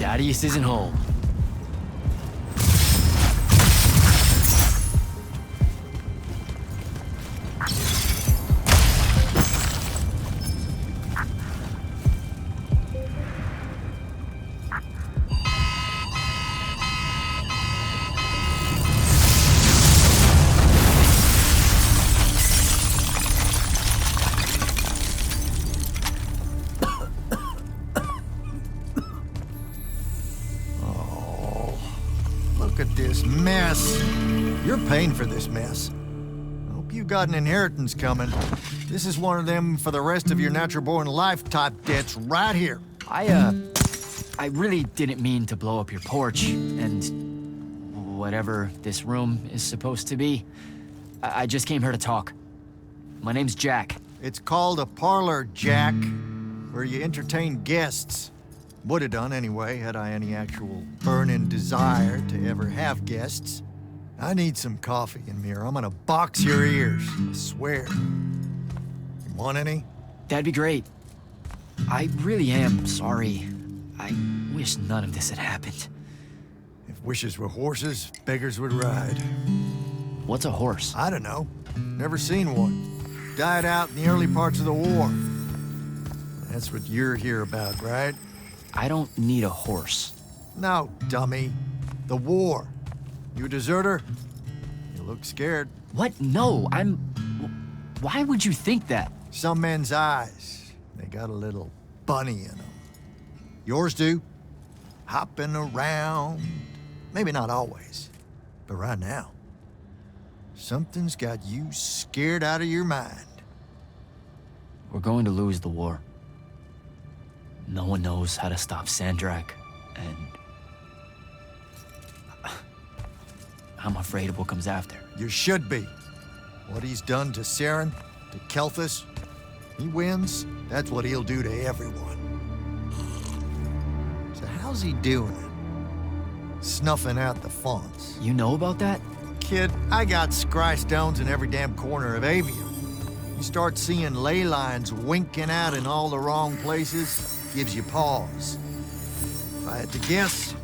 Thaddeus isn't home. Look at this mess. You're paying for this mess. Hope you got an inheritance coming. This is one of them for the rest of your natural-born life type debts right here. I really didn't mean to blow up your porch, and whatever this room is supposed to be. I just came here to talk. My name's Jack. It's called a parlor, Jack, where you entertain guests. Would have done anyway, had I any actual burning desire to ever have guests. I need some coffee in me, or I'm gonna box your ears, I swear. You want any? That'd be great. I really am sorry. I wish none of this had happened. If wishes were horses, beggars would ride. What's a horse? I don't know. Never seen one. Died out in the early parts of the war. That's what you're here about, right? I don't need a horse. No, dummy. The war. You a deserter? You look scared. What? No, I'm... Why would you think that? Some men's eyes, they got a little bunny in them. Yours do. Hopping around. Maybe not always, but right now. Something's got you scared out of your mind. We're going to lose the war. No one knows how to stop Sandrak, and... I'm afraid of what comes after. You should be. What he's done to Saren, to Kelthus, he wins, that's what he'll do to everyone. So how's he doing it? Snuffing out the fonts. You know about that? Kid, I got scry stones in every damn corner of Aveum. You start seeing ley lines winking out in all the wrong places, gives you pause. If I had to guess,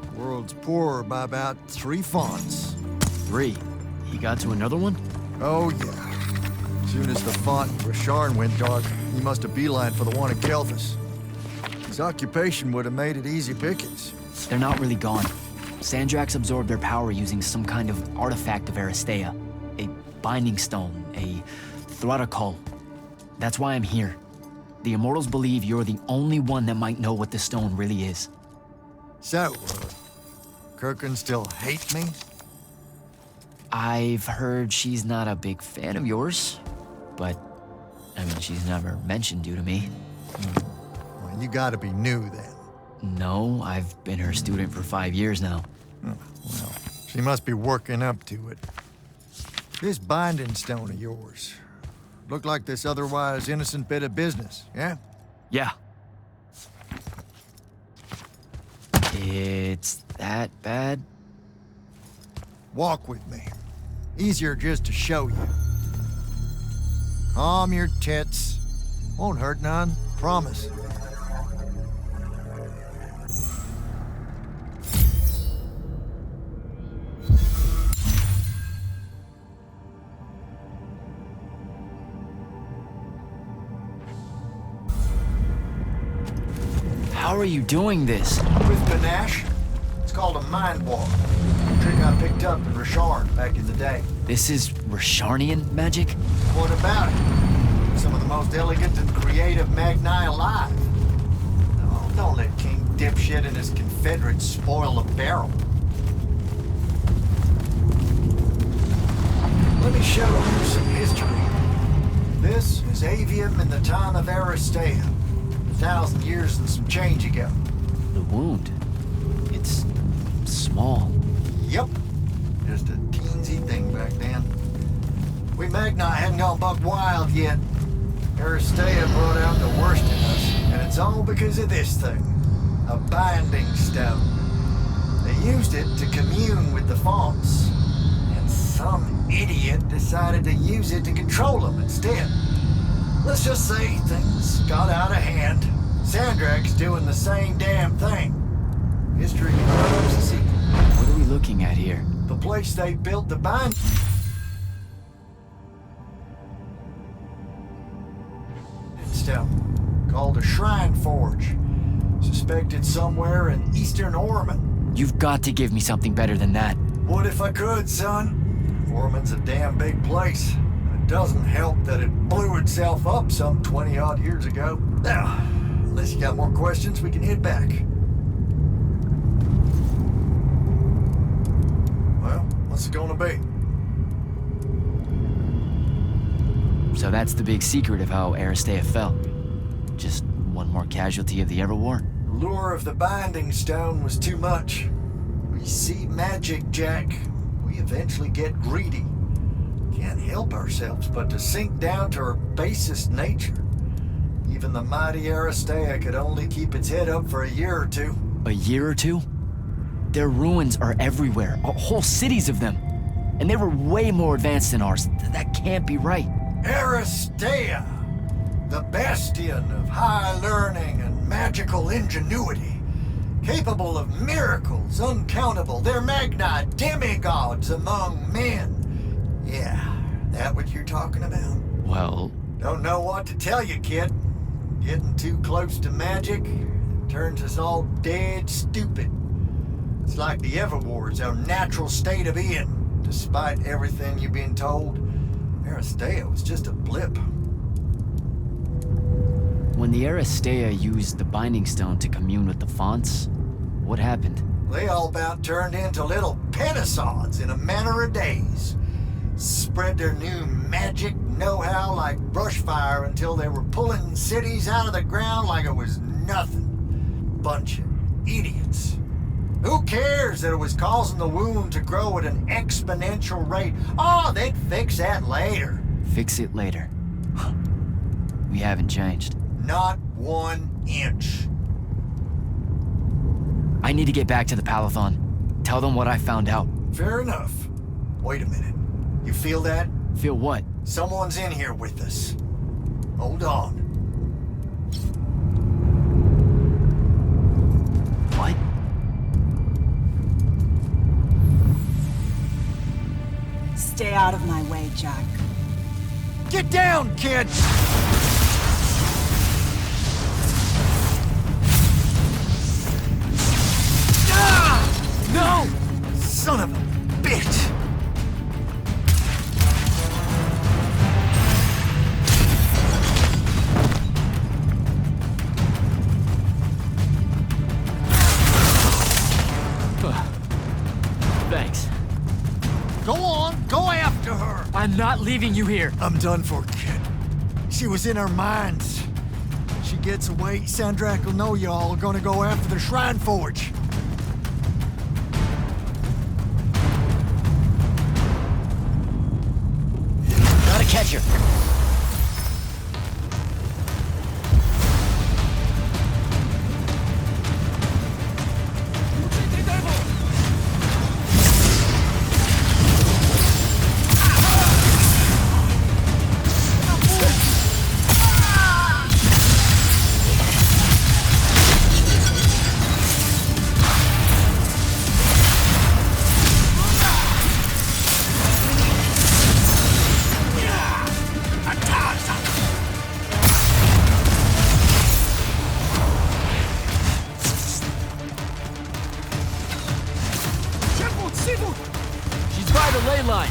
the world's poorer by about 3 fonts. 3. He got to another one? Oh, yeah. As soon as the font in Rasharn went dark, he must have beelined for the one at Kelthus. His occupation would have made it easy pickings. They're not really gone. Sandrax absorbed their power using some kind of artifact of Aristea. A binding stone, a Throttacull. That's why I'm here. The Immortals believe you're the only one that might know what this stone really is. So, Kirkin still hate me? I've heard she's not a big fan of yours, but, I mean, she's never mentioned you to me. Well, you gotta be new then. No, I've been her student for 5 years now. Well, she must be working up to it. This binding stone of yours, look like this otherwise innocent bit of business, yeah? Yeah. It's that bad? Walk with me. Easier just to show you. Calm your tits. Won't hurt none, promise. How are you doing this? With panache, it's called a mind walk. A trick I picked up in Rasharn back in the day. This is Rasharnian magic? What about it? Some of the most elegant and creative Magni alive. Oh, don't let King Dipshit and his Confederates spoil the barrel. Let me show you some history. This is Aveum in the time of Aristea. 1,000 years and some change ago. The wound. It's small. Yep. Just a teensy thing back then. We Magni hadn't gone buck wild yet. Aristea brought out the worst in us, and it's all because of this thing. A binding stone. They used it to commune with the fonts, and some idiot decided to use it to control them instead. Let's just say things got out of hand. Sandrak's doing the same damn thing. here? The place they built the bind... stone, called a shrine forge. Suspected somewhere in eastern Orman. You've got to give me something better than that. What if I could, son? Orman's a damn big place. It doesn't help that it blew itself up some 20-odd years ago. Now, unless you got more questions, we can head back. Well, what's it gonna be? So that's the big secret of how Aristea fell. Just one more casualty of the Everwar? The lure of the Binding Stone was too much. We see magic, Jack. We eventually get greedy. Can't help ourselves but to sink down to our basest nature. Even the mighty Aristea could only keep its head up for a year or two. A year or two? Their ruins are everywhere, whole cities of them. And they were way more advanced than ours. That can't be right. Aristea, the bastion of high learning and magical ingenuity, capable of miracles uncountable. They're magna demigods among men. Yeah, that what you're talking about? Well... Don't know what to tell you, kid. Getting too close to magic turns us all dead stupid. It's like the Everwar's our natural state of being. Despite everything you've been told, Aristea was just a blip. When the Aristea used the Binding Stone to commune with the Fonts, what happened? They all about turned into little penisods in a matter of days. Spread their new magic know-how like brush fire until they were pulling cities out of the ground like it was nothing. Bunch of idiots. Who cares that it was causing the wound to grow at an exponential rate? Oh, they'd fix that later. Fix it later. We haven't changed. Not 1 inch. I need to get back to the Palathon. Tell them what I found out. Fair enough. Wait a minute. You feel that? Feel what? Someone's in here with us. Hold on. What? Stay out of my way, Jack. Get down, kid! Ah! No! Son of a bitch! Thanks. Go on, go after her! I'm not leaving you here. I'm done for, kid. She was in our minds. She gets away, Sandrak will know y'all are gonna go after the Shrine Forge. Gotta catch her. She's by the ley line.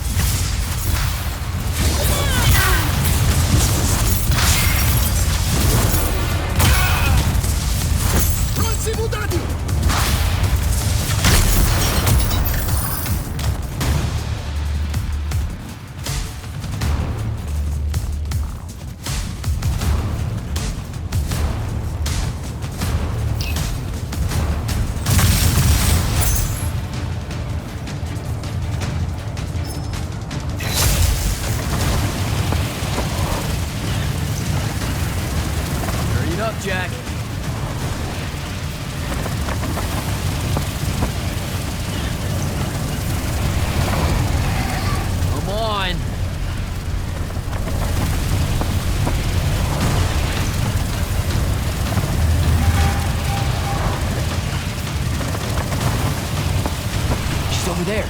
Hurry it up, Jack. Come on. She's over there.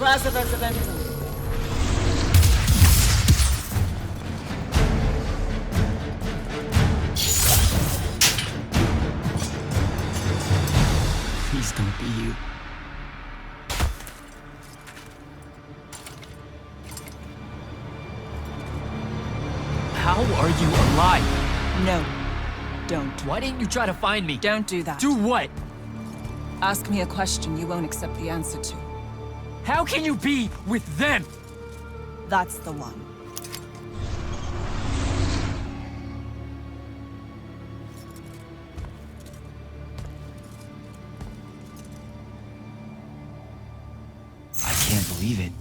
Please don't be you. How are you alive? No, don't. Why didn't you try to find me? Don't do that. Do what? Ask me a question you won't accept the answer to. How can you be with them? That's the one. I can't believe it.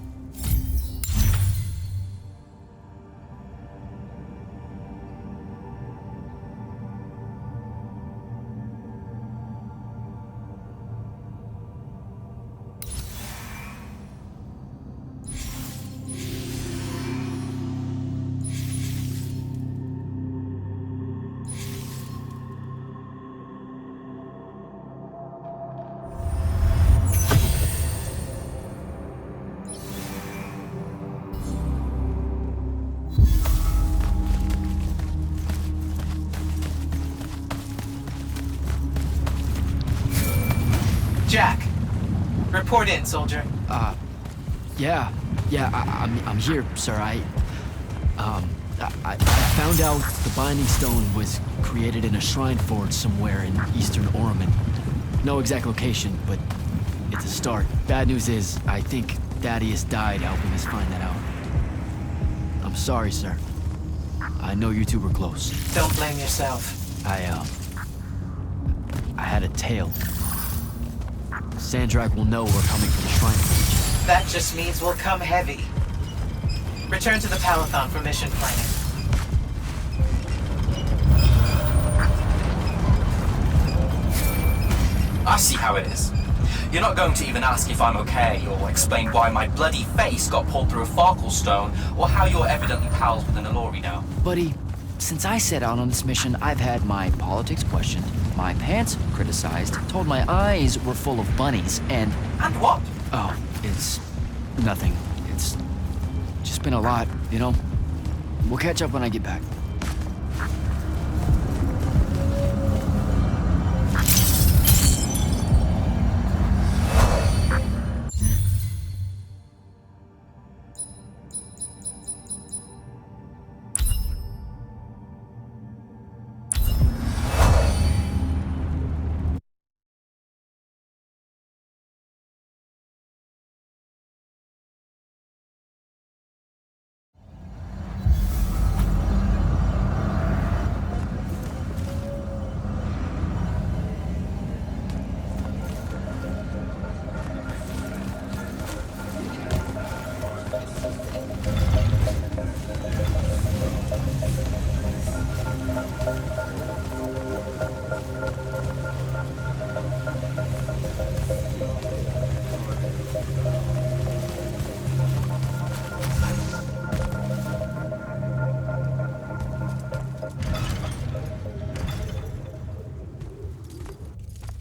Jack, report in, soldier. Yeah, I'm here, sir. I found out the Binding Stone was created in a shrine forge somewhere in Eastern Orman. No exact location, but it's a start. Bad news is, I think Thaddeus died helping us find that out. I'm sorry, sir. I know you two were close. Don't blame yourself. I had a tail. Sandrak will know we're coming for the shrine forge. That just means we'll come heavy. Return to the Palathon for mission planning. I see how it is. You're not going to even ask if I'm okay, or explain why my bloody face got pulled through a Farkle stone, or how you're evidently pals with an Alori now. Buddy, since I set out on this mission, I've had my politics questioned, my pants criticized, told my eyes were full of bunnies, and... And what? Oh, it's... nothing. It's just been a lot, you know? We'll catch up when I get back.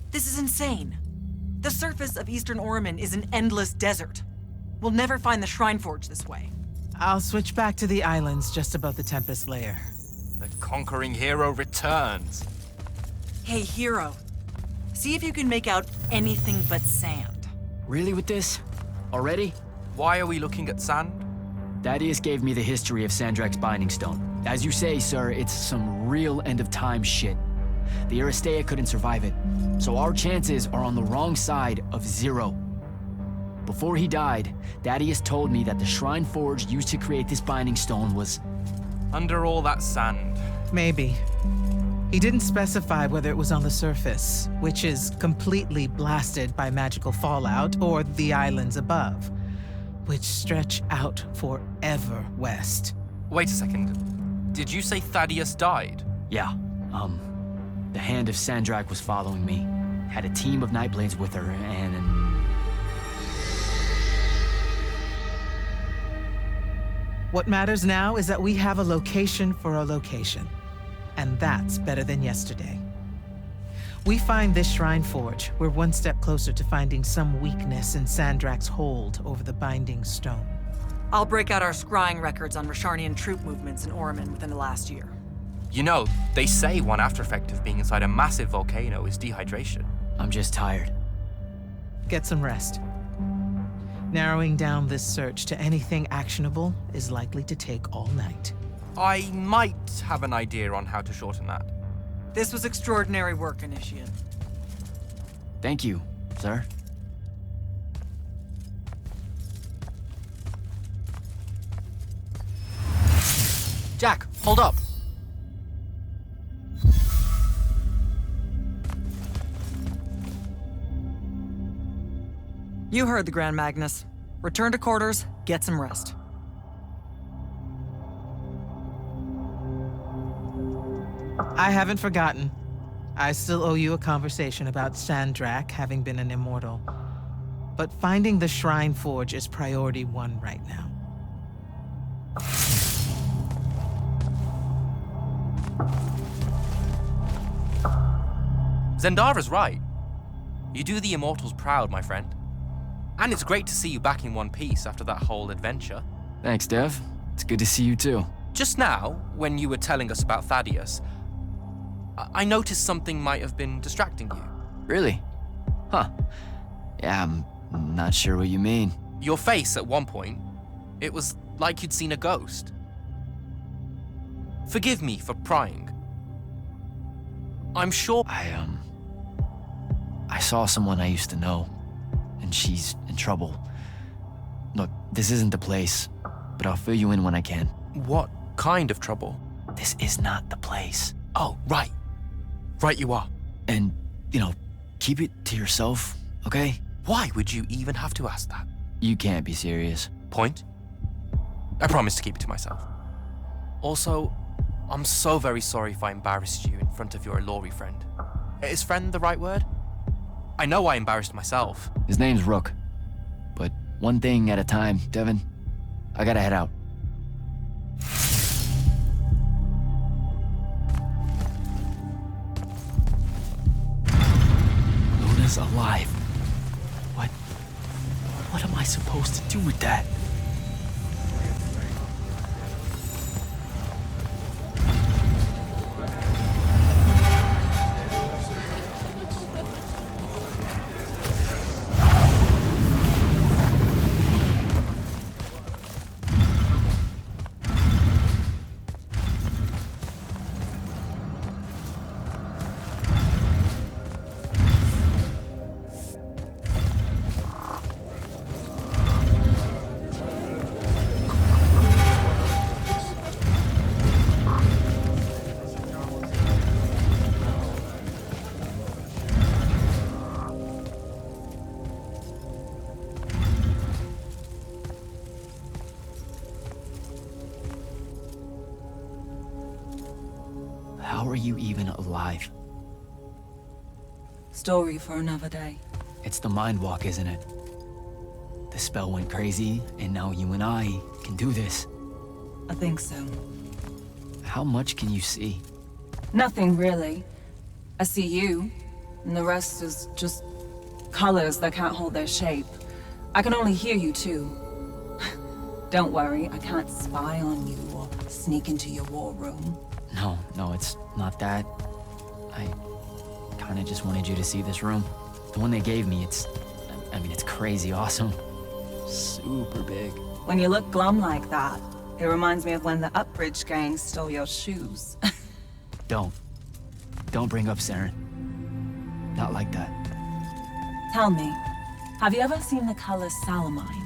This is insane. The surface of Eastern Orman is an endless desert. We'll never find the Shrine Forge this way. I'll switch back to the islands just above the Tempest Lair. The conquering hero returns. Hey, hero. See if you can make out anything but sand. Really with this? Already? Why are we looking at sand? Thaddeus gave me the history of Sandrak's Binding Stone. As you say, sir, it's some real end-of-time shit. The Aristea couldn't survive it, so our chances are on the wrong side of 0. Before he died, Thaddeus told me that the Shrine Forge used to create this Binding Stone was... Under all that sand. Maybe. He didn't specify whether it was on the surface, which is completely blasted by magical fallout, or the islands above, which stretch out forever west. Wait a second. Did you say Thaddeus died? Yeah, the Hand of Sandrak was following me. Had a team of Nightblades with her, and... What matters now is that we have a location for a location. And that's better than yesterday. We find this shrine forge, we're one step closer to finding some weakness in Sandrak's hold over the binding stone. I'll break out our scrying records on Rasharnian troop movements in Orman within the last year. You know, they say one after effect of being inside a massive volcano is dehydration. I'm just tired. Get some rest. Narrowing down this search to anything actionable is likely to take all night. I might have an idea on how to shorten that. This was extraordinary work, Initiate. Thank you, sir. Jack, hold up. You heard the Grand Magnus. Return to quarters, get some rest. I haven't forgotten. I still owe you a conversation about Sandrak having been an immortal. But finding the Shrine Forge is priority 1 right now. Zendara's right. You do the Immortals proud, my friend. And it's great to see you back in one piece after that whole adventure. Thanks, Dev. It's good to see you too. Just now, when you were telling us about Thaddeus, I noticed something might have been distracting you. Really? Huh. Yeah, I'm not sure what you mean. Your face at one point, it was like you'd seen a ghost. Forgive me for prying. I'm sure... I saw someone I used to know, and she's in trouble. Look, this isn't the place, but I'll fill you in when I can. What kind of trouble? This is not the place. Oh, right. Right you are. And, keep it to yourself, okay? Why would you even have to ask that? You can't be serious. Point? I promise to keep it to myself. Also, I'm so very sorry if I embarrassed you in front of your Ilori friend. Is friend the right word? I know I embarrassed myself. His name's Rook. But one thing at a time, Devin. I gotta head out. Luna's alive. What am I supposed to do with that? How are you even alive? Story for another day. It's the Mind Walk, isn't it? The spell went crazy, and now you and I can do this. I think so. How much can you see? Nothing really. I see you, and the rest is just colors that can't hold their shape. I can only hear you too. Don't worry, I can't spy on you or sneak into your war room. No, it's not that. I kinda just wanted you to see this room. The one they gave me, it's crazy awesome. Super big. When you look glum like that, it reminds me of when the Upbridge gang stole your shoes. Don't bring up Saren. Not like that. Tell me, have you ever seen the color Salamine?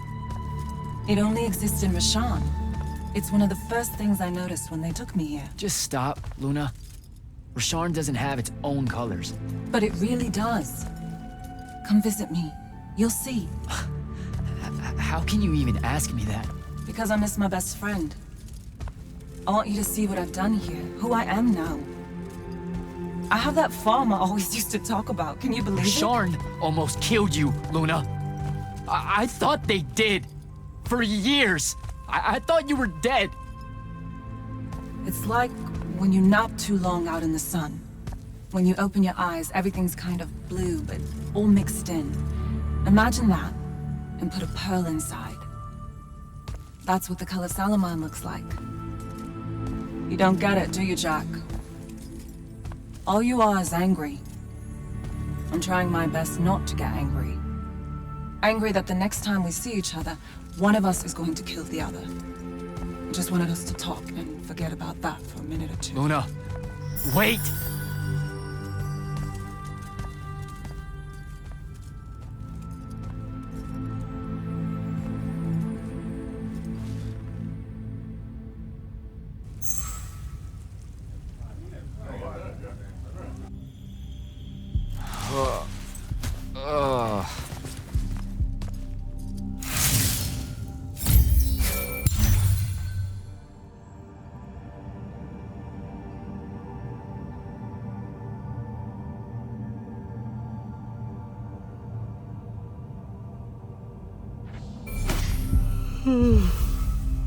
It only exists in Rasharn. It's one of the first things I noticed when they took me here. Just stop, Luna. Rasharn doesn't have its own colors. But it really does. Come visit me. You'll see. How can you even ask me that? Because I miss my best friend. I want you to see what I've done here, who I am now. I have that farm I always used to talk about. Can you believe it? Rasharn almost killed you, Luna. I thought they did. For years. I thought you were dead. It's like when you nap too long out in the sun. When you open your eyes, everything's kind of blue, but all mixed in. Imagine that, and put a pearl inside. That's what the color Salamine looks like. You don't get it, do you, Jack? All you are is angry. I'm trying my best not to get angry. Angry that the next time we see each other, one of us is going to kill the other. I just wanted us to talk and forget about that for a minute or two. Luna, wait!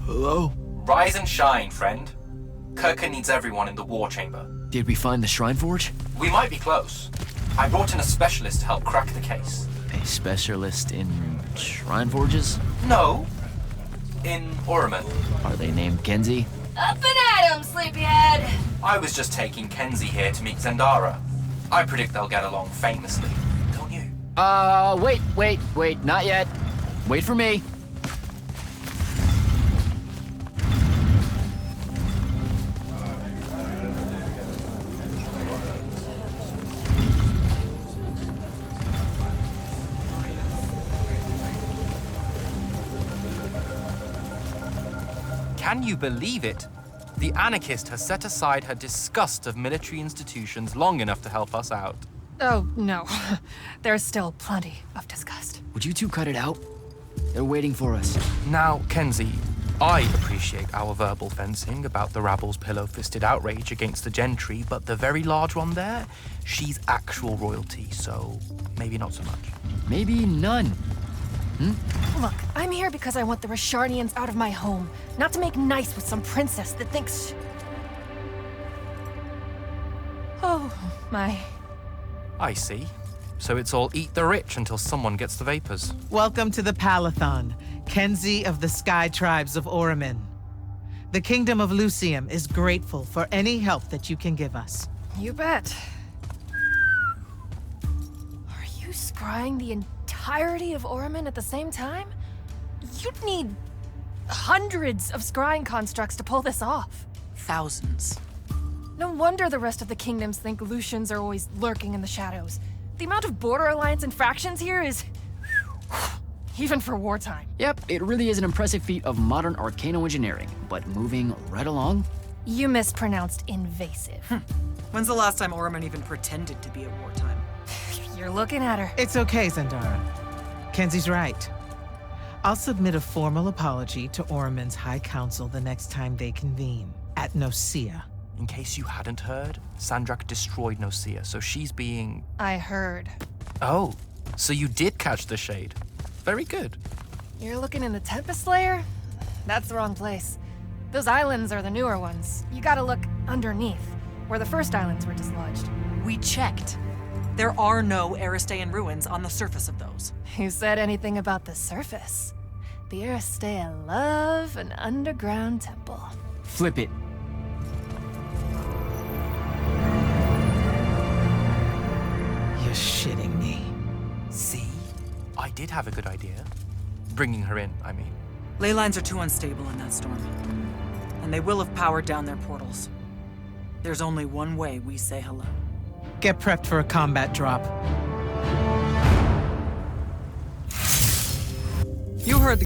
Hello? Rise and shine, friend. Kirka needs everyone in the war chamber. Did we find the Shrine Forge? We might be close. I brought in a specialist to help crack the case. A specialist in Shrine Forges? No. In Orman. Are they named Kenzie? Up and at 'em, sleepyhead! I was just taking Kenzie here to meet Zendara. I predict they'll get along famously, don't you? Wait, not yet. Wait for me. Can you believe it? The anarchist has set aside her disgust of military institutions long enough to help us out. Oh, no. There's still plenty of disgust. Would you two cut it out? They're waiting for us. Now, Kenzie, I appreciate our verbal fencing about the rabble's pillow-fisted outrage against the gentry, but the very large one there, she's actual royalty, so maybe not so much. Maybe none. Look, I'm here because I want the Risharnians out of my home, not to make nice with some princess that thinks... Oh, my... I see. So it's all eat the rich until someone gets the vapors. Welcome to the Palathon, Kenzie of the Sky Tribes of Oramin. The Kingdom of Lucium is grateful for any help that you can give us. You bet. Are you scrying the entirety of Oramin at the same time? You'd need hundreds of scrying constructs to pull this off. Thousands. No wonder the rest of the kingdoms think Lucians are always lurking in the shadows. The amount of border alliance and factions here is... even for wartime. Yep, it really is an impressive feat of modern arcano engineering, but moving right along? You mispronounced invasive. When's the last time Oramin even pretended to be at wartime? You're looking at her. It's okay, Zendara. Kenzie's right. I'll submit a formal apology to Oramin's High Council the next time they convene, at Nosea. In case you hadn't heard, Sandrak destroyed Nosea, so she's being... I heard. Oh, so you did catch the shade. Very good. You're looking in the Tempest Layer? That's the wrong place. Those islands are the newer ones. You gotta look underneath, where the first islands were dislodged. We checked. There are no Aristean ruins on the surface of those. Who said anything about the surface? The Aristea love an underground temple. Flip it. You're shitting me. See? I did have a good idea. Bringing her in, I mean. Ley lines are too unstable in that storm. And they will have powered down their portals. There's only one way we say hello. Get prepped for a combat drop. You heard the